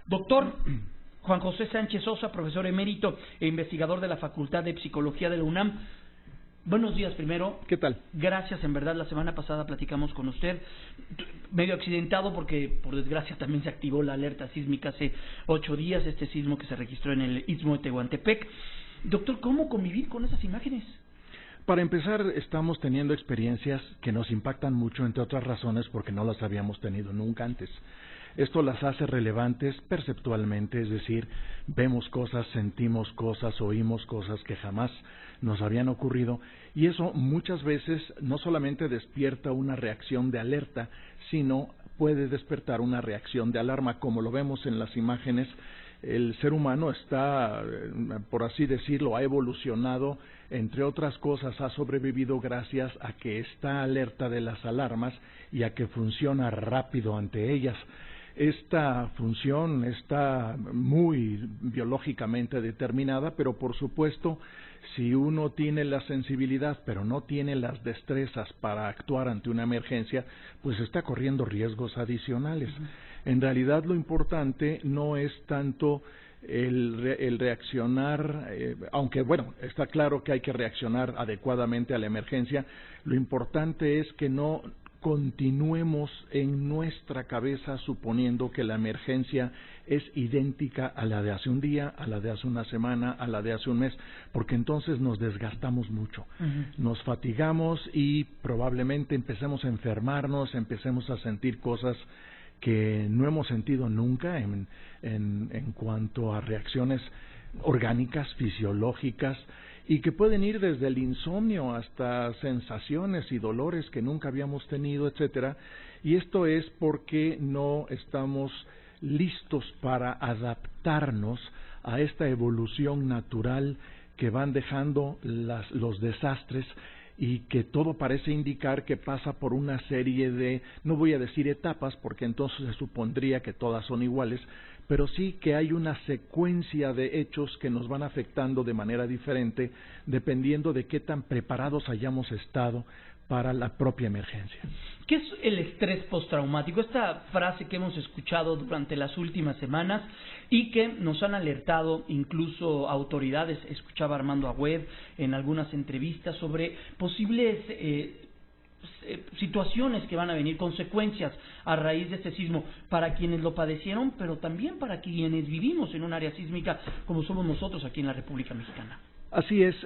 Doctor Juan José Sánchez Sosa, profesor emérito e investigador de la Facultad de Psicología de la UNAM. Buenos días primero. ¿Qué tal? Gracias, en verdad, la semana pasada platicamos con usted, medio accidentado porque por desgracia también se activó la alerta sísmica hace 8 días, este sismo que se registró en el Istmo de Tehuantepec. Doctor, ¿cómo convivir con esas imágenes? Para empezar, estamos teniendo experiencias que nos impactan mucho, entre otras razones, porque no las habíamos tenido nunca antes. Esto las hace relevantes perceptualmente, es decir, vemos cosas, sentimos cosas, oímos cosas que jamás nos habían ocurrido, y eso muchas veces no solamente despierta una reacción de alerta, sino puede despertar una reacción de alarma, como lo vemos en las imágenes. El ser humano está, por así decirlo, ha evolucionado, entre otras cosas, ha sobrevivido gracias a que está alerta de las alarmas y a que funciona rápido ante ellas. Esta función está muy biológicamente determinada, pero por supuesto, si uno tiene la sensibilidad, pero no tiene las destrezas para actuar ante una emergencia, pues está corriendo riesgos adicionales. En realidad, lo importante no es tanto el reaccionar, aunque bueno, está claro que hay que reaccionar adecuadamente a la emergencia. Lo importante es que no continuemos en nuestra cabeza suponiendo que la emergencia es idéntica a la de hace un día, a la de hace una semana, a la de hace un mes, porque entonces nos desgastamos mucho, nos fatigamos y probablemente empecemos a enfermarnos, empecemos a sentir cosas que no hemos sentido nunca en cuanto a reacciones orgánicas, fisiológicas, y que pueden ir desde el insomnio hasta sensaciones y dolores que nunca habíamos tenido, etcétera. Y esto es porque no estamos listos para adaptarnos a esta evolución natural que van dejando los desastres, y que todo parece indicar que pasa por una serie de, no voy a decir etapas, porque entonces se supondría que todas son iguales, pero sí que hay una secuencia de hechos que nos van afectando de manera diferente, dependiendo de qué tan preparados hayamos estado para la propia emergencia. ¿Qué es el estrés postraumático? Esta frase que hemos escuchado durante las últimas semanas y que nos han alertado incluso autoridades, escuchaba Armando Agüed en algunas entrevistas sobre posibles situaciones que van a venir, consecuencias a raíz de este sismo para quienes lo padecieron, pero también para quienes vivimos en un área sísmica como somos nosotros aquí en la República Mexicana. Así es,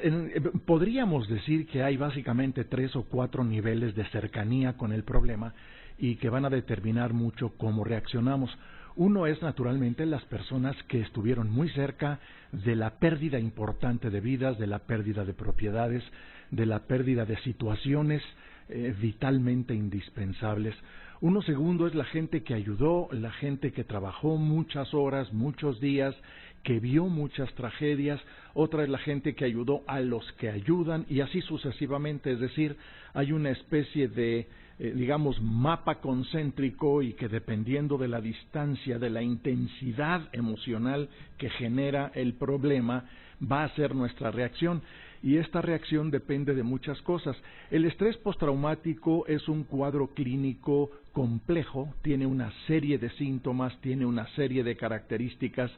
podríamos decir que hay básicamente 3 o 4 niveles de cercanía con el problema y que van a determinar mucho cómo reaccionamos. Uno es naturalmente las personas que estuvieron muy cerca de la pérdida importante de vidas, de la pérdida de propiedades, de la pérdida de situaciones vitalmente indispensables. Uno segundo es la gente que ayudó, la gente que trabajó muchas horas, muchos días, que vio muchas tragedias. Otra es la gente que ayudó a los que ayudan, y así sucesivamente. Es decir, hay una especie de, digamos, mapa concéntrico, y que dependiendo de la distancia, de la intensidad emocional que genera el problema, va a ser nuestra reacción. Y esta reacción depende de muchas cosas. El estrés postraumático es un cuadro clínico complejo, tiene una serie de síntomas, tiene una serie de características.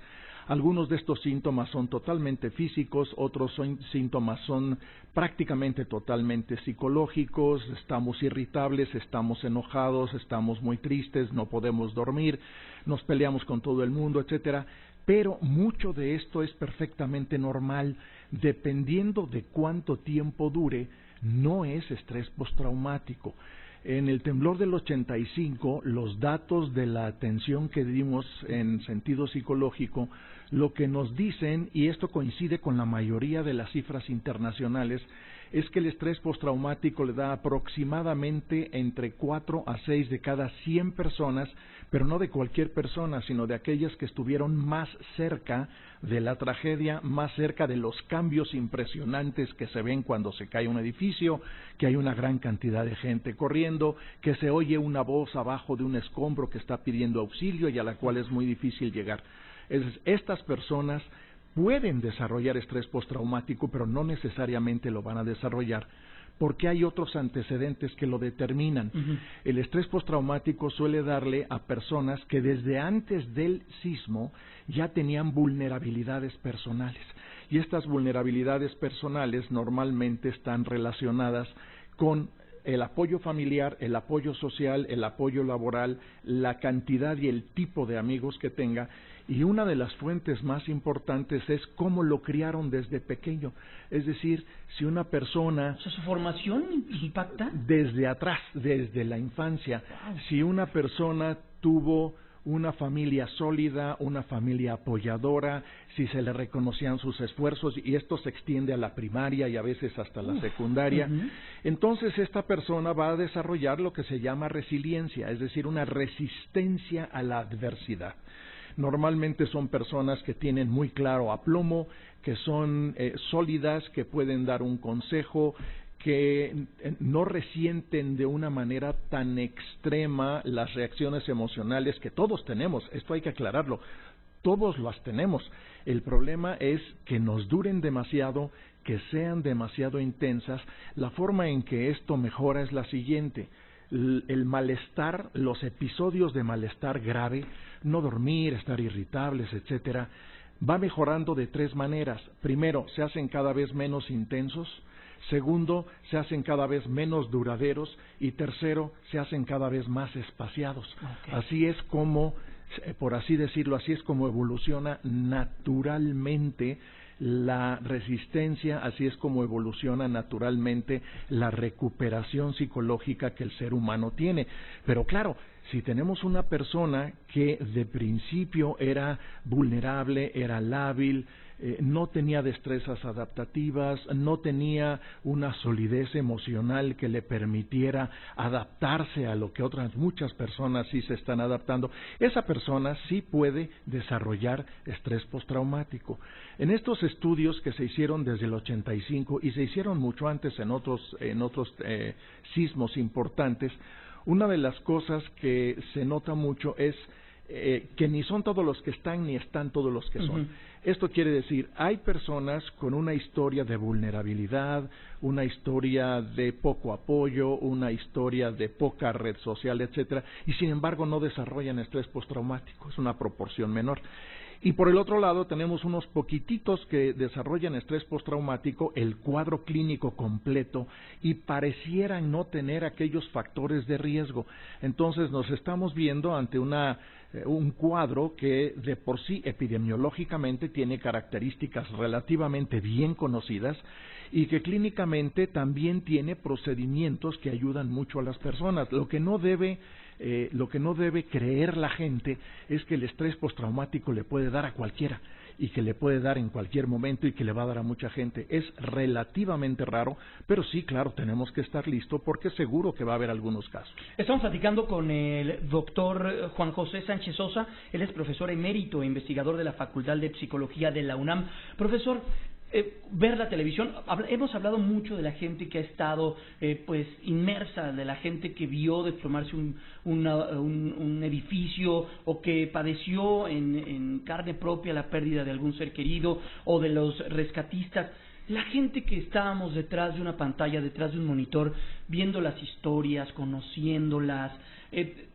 Algunos de estos síntomas son totalmente físicos, otros síntomas son prácticamente totalmente psicológicos. Estamos irritables, estamos enojados, estamos muy tristes, no podemos dormir, nos peleamos con todo el mundo, etcétera. Pero mucho de esto es perfectamente normal, dependiendo de cuánto tiempo dure. No es estrés postraumático. En el temblor del 85, los datos de la atención que dimos en sentido psicológico, lo que nos dicen, y esto coincide con la mayoría de las cifras internacionales, es que el estrés postraumático le da aproximadamente entre 4 a 6 de cada 100 personas, pero no de cualquier persona, sino de aquellas que estuvieron más cerca de la tragedia, más cerca de los cambios impresionantes que se ven cuando se cae un edificio, que hay una gran cantidad de gente corriendo, que se oye una voz abajo de un escombro que está pidiendo auxilio y a la cual es muy difícil llegar. Estas personas pueden desarrollar estrés postraumático, pero no necesariamente lo van a desarrollar porque hay otros antecedentes que lo determinan. El estrés postraumático suele darle a personas que desde antes del sismo ya tenían vulnerabilidades personales, y estas vulnerabilidades personales normalmente están relacionadas con el apoyo familiar, el apoyo social, el apoyo laboral, la cantidad y el tipo de amigos que tenga. Y una de las fuentes más importantes es cómo lo criaron desde pequeño. Es decir, si una persona... O sea, ¿su formación impacta? Desde atrás, desde la infancia. Wow. Si una persona tuvo una familia sólida, una familia apoyadora, si se le reconocían sus esfuerzos, y esto se extiende a la primaria y a veces hasta la secundaria, entonces esta persona va a desarrollar lo que se llama resiliencia, es decir, una resistencia a la adversidad. Normalmente son personas que tienen muy claro aplomo, que son sólidas, que pueden dar un consejo, que no resienten de una manera tan extrema las reacciones emocionales que todos tenemos. Esto hay que aclararlo, todos las tenemos. El problema es que nos duren demasiado, que sean demasiado intensas. La forma en que esto mejora es la siguiente: el malestar, los episodios de malestar grave, no dormir, estar irritables, etcétera, va mejorando de 3 maneras. Primero, se hacen cada vez menos intensos. Segundo, se hacen cada vez menos duraderos. Y tercero, se hacen cada vez más espaciados. Okay. Así es como, por así decirlo, así es como evoluciona naturalmente la resistencia, así es como evoluciona naturalmente la recuperación psicológica que el ser humano tiene. Pero claro, si tenemos una persona que de principio era vulnerable, era lábil, no tenía destrezas adaptativas, no tenía una solidez emocional que le permitiera adaptarse a lo que otras muchas personas sí se están adaptando, esa persona sí puede desarrollar estrés postraumático. En estos estudios que se hicieron desde el 85 y se hicieron mucho antes en otros sismos importantes, una de las cosas que se nota mucho es que ni son todos los que están ni están todos los que son. Esto quiere decir, hay personas con una historia de vulnerabilidad, una historia de poco apoyo, una historia de poca red social, etcétera, y sin embargo no desarrollan estrés postraumático, es una proporción menor. Y por el otro lado tenemos unos poquititos que desarrollan estrés postraumático, el cuadro clínico completo, y parecieran no tener aquellos factores de riesgo. Entonces nos estamos viendo ante un cuadro que de por sí epidemiológicamente tiene características relativamente bien conocidas y que clínicamente también tiene procedimientos que ayudan mucho a las personas. Lo que no debe creer la gente es que el estrés postraumático le puede dar a cualquiera y que le puede dar en cualquier momento y que le va a dar a mucha gente. Es relativamente raro, pero sí, claro, tenemos que estar listos porque seguro que va a haber algunos casos. Estamos platicando con el doctor Juan José Sánchez Sosa. Él es profesor emérito e investigador de la Facultad de Psicología de la UNAM. Profesor, ver la televisión, hemos hablado mucho de la gente que ha estado pues inmersa, de la gente que vio desplomarse un edificio o que padeció en carne propia la pérdida de algún ser querido, o de los rescatistas. La gente que estábamos detrás de una pantalla, detrás de un monitor, viendo las historias, conociéndolas,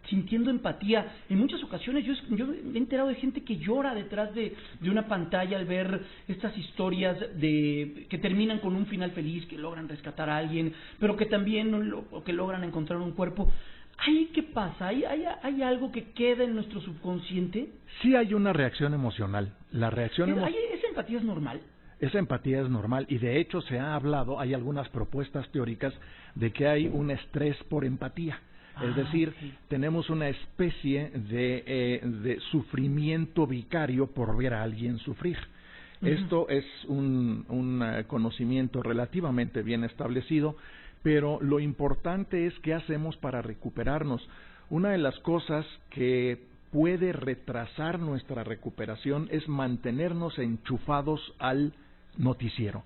sintiendo empatía. En muchas ocasiones yo he enterado de gente que llora detrás de una pantalla al ver estas historias que terminan con un final feliz, que logran rescatar a alguien, pero que también que logran encontrar un cuerpo. ¿Ahí qué pasa? ¿Hay algo que queda en nuestro subconsciente? Sí, hay una reacción emocional. La reacción ¿Esa empatía es normal? Esa empatía es normal y de hecho se ha hablado, hay algunas propuestas teóricas de que hay un estrés por empatía. Es decir, tenemos una especie de sufrimiento vicario por ver a alguien sufrir. Esto es un conocimiento relativamente bien establecido, pero lo importante es qué hacemos para recuperarnos. Una de las cosas que puede retrasar nuestra recuperación es mantenernos enchufados al noticiero.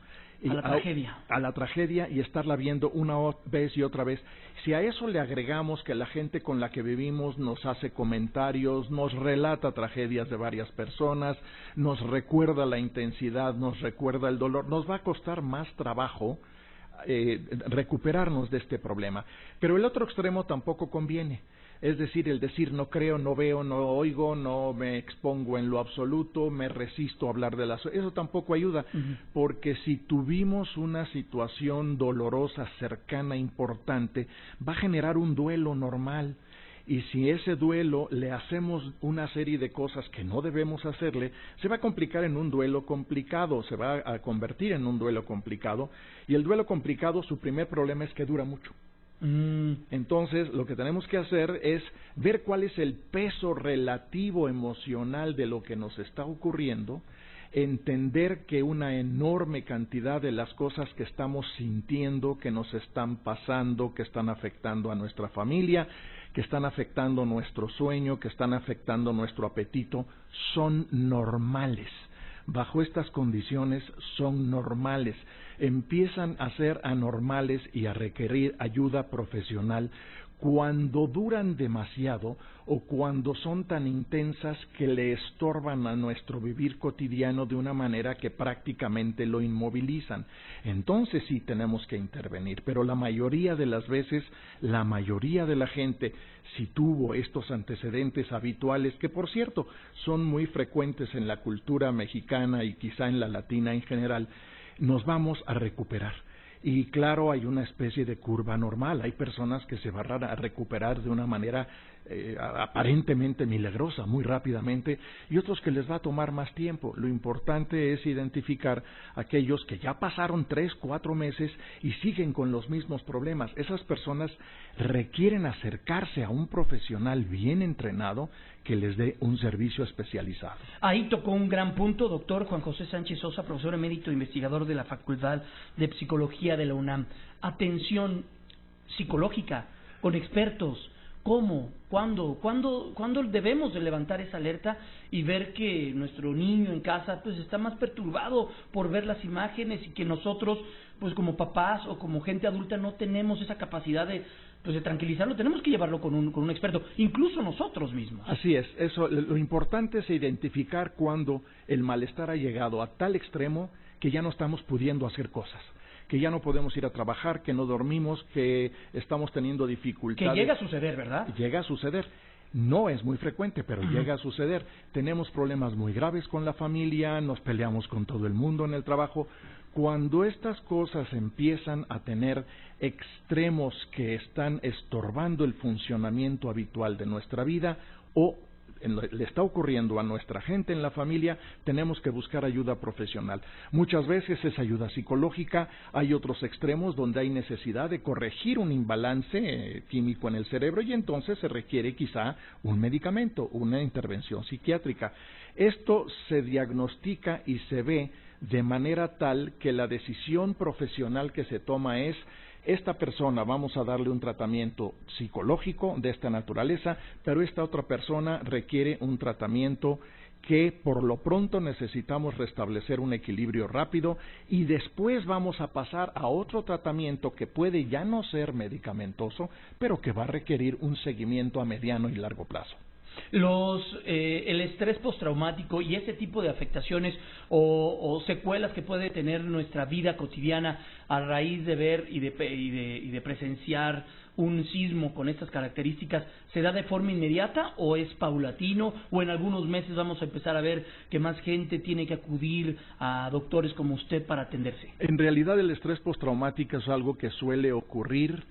A la tragedia y estarla viendo una vez y otra vez. Si a eso le agregamos que la gente con la que vivimos nos hace comentarios, nos relata tragedias de varias personas, nos recuerda la intensidad, nos recuerda el dolor, nos va a costar más trabajo recuperarnos de este problema. Pero el otro extremo tampoco conviene. Es decir, el decir no creo, no veo, no oigo, no me expongo en lo absoluto, me resisto a hablar de eso tampoco ayuda, porque si tuvimos una situación dolorosa, cercana, importante, va a generar un duelo normal. Y si ese duelo le hacemos una serie de cosas que no debemos hacerle, se va a complicar en un duelo complicado, se va a convertir en un duelo complicado, y el duelo complicado, su primer problema es que dura mucho. Entonces, lo que tenemos que hacer es ver cuál es el peso relativo emocional de lo que nos está ocurriendo, entender que una enorme cantidad de las cosas que estamos sintiendo, que nos están pasando, que están afectando a nuestra familia, que están afectando nuestro sueño, que están afectando nuestro apetito, son normales. Bajo estas condiciones son normales, empiezan a ser anormales y a requerir ayuda profesional cuando duran demasiado o cuando son tan intensas que le estorban a nuestro vivir cotidiano de una manera que prácticamente lo inmovilizan. Entonces sí tenemos que intervenir, pero la mayoría de las veces, la mayoría de la gente, si tuvo estos antecedentes habituales, que por cierto son muy frecuentes en la cultura mexicana y quizá en la latina en general, nos vamos a recuperar. Y claro, hay una especie de curva normal. Hay personas que se van a recuperar de una manera aparentemente milagrosa, muy rápidamente, y otros que les va a tomar más tiempo. Lo importante es identificar aquellos que ya pasaron 3, 4 meses y siguen con los mismos problemas. Esas personas requieren acercarse a un profesional bien entrenado que les dé un servicio especializado. Ahí tocó un gran punto, doctor Juan José Sánchez Sosa, profesor emérito e investigador de la Facultad de Psicología de la UNAM. Atención psicológica con expertos. ¿Cómo? ¿Cuándo debemos de levantar esa alerta y ver que nuestro niño en casa pues está más perturbado por ver las imágenes y que nosotros pues como papás o como gente adulta no tenemos esa capacidad de tranquilizarlo? Tenemos que llevarlo con un experto, incluso nosotros mismos. Así es, lo importante es identificar cuando el malestar ha llegado a tal extremo que ya no estamos pudiendo hacer cosas, que ya no podemos ir a trabajar, que no dormimos, que estamos teniendo dificultades. Que llega a suceder, ¿verdad? Llega a suceder. No es muy frecuente, pero llega a suceder. Tenemos problemas muy graves con la familia, nos peleamos con todo el mundo en el trabajo. Cuando estas cosas empiezan a tener extremos que están estorbando el funcionamiento habitual de nuestra vida o le está ocurriendo a nuestra gente en la familia, tenemos que buscar ayuda profesional. Muchas veces es ayuda psicológica, hay otros extremos donde hay necesidad de corregir un imbalance químico en el cerebro y entonces se requiere quizá un medicamento, una intervención psiquiátrica. Esto se diagnostica y se ve de manera tal que la decisión profesional que se toma es: esta persona vamos a darle un tratamiento psicológico de esta naturaleza, pero esta otra persona requiere un tratamiento que por lo pronto necesitamos restablecer un equilibrio rápido y después vamos a pasar a otro tratamiento que puede ya no ser medicamentoso, pero que va a requerir un seguimiento a mediano y largo plazo. El estrés postraumático y ese tipo de afectaciones o secuelas que puede tener nuestra vida cotidiana a raíz de ver y de presenciar un sismo con estas características, ¿se da de forma inmediata o es paulatino o en algunos meses vamos a empezar a ver que más gente tiene que acudir a doctores como usted para atenderse? En realidad el estrés postraumático es algo que suele ocurrir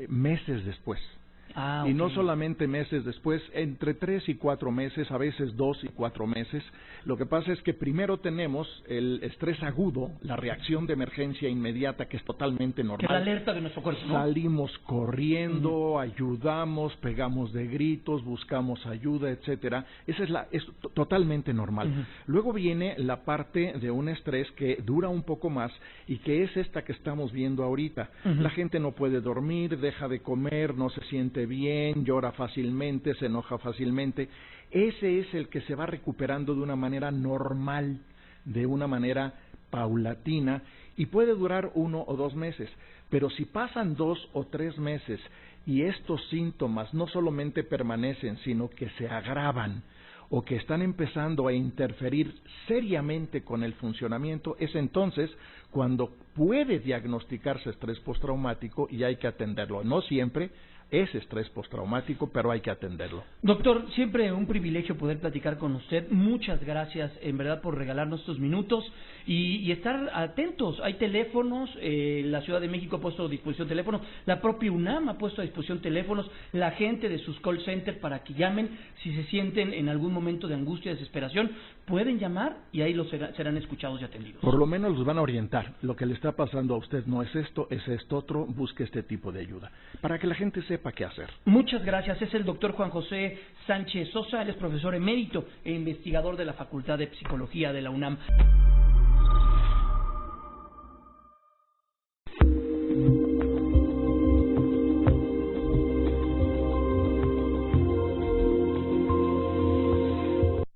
meses después. Okay. Y no solamente meses después, entre 3 y 4 meses, a veces 2 y 4 meses. Lo que pasa es que primero tenemos el estrés agudo, la reacción de emergencia inmediata, que es totalmente normal. Que es la alerta de nuestro cuerpo, ¿no? Salimos corriendo, ayudamos, pegamos de gritos, buscamos ayuda, etcétera. Esa es totalmente normal. Luego viene la parte de un estrés que dura un poco más y que es esta que estamos viendo ahorita. La gente no puede dormir, deja de comer, no se siente bien, llora fácilmente, se enoja fácilmente. Ese es el que se va recuperando de una manera normal, de una manera paulatina, y puede durar 1 o 2 meses. Pero si pasan 2 o 3 meses y estos síntomas no solamente permanecen, sino que se agravan, o que están empezando a interferir seriamente con el funcionamiento, es entonces cuando puede diagnosticarse estrés postraumático y hay que atenderlo. No siempre es estrés postraumático, pero hay que atenderlo. Doctor, siempre un privilegio poder platicar con usted. Muchas gracias, en verdad, por regalarnos estos minutos y estar atentos. Hay teléfonos, la Ciudad de México ha puesto a disposición teléfonos, la propia UNAM ha puesto a disposición teléfonos, la gente de sus call centers para que llamen si se sienten en algún momento de angustia, desesperación, pueden llamar y ahí serán escuchados y atendidos. Por lo menos los van a orientar. Lo que le está pasando a usted no es esto, es esto otro, busque este tipo de ayuda, para que la gente sepa qué hacer. Muchas gracias. Es el doctor Juan José Sánchez Sosa, él es profesor emérito e investigador de la Facultad de Psicología de la UNAM.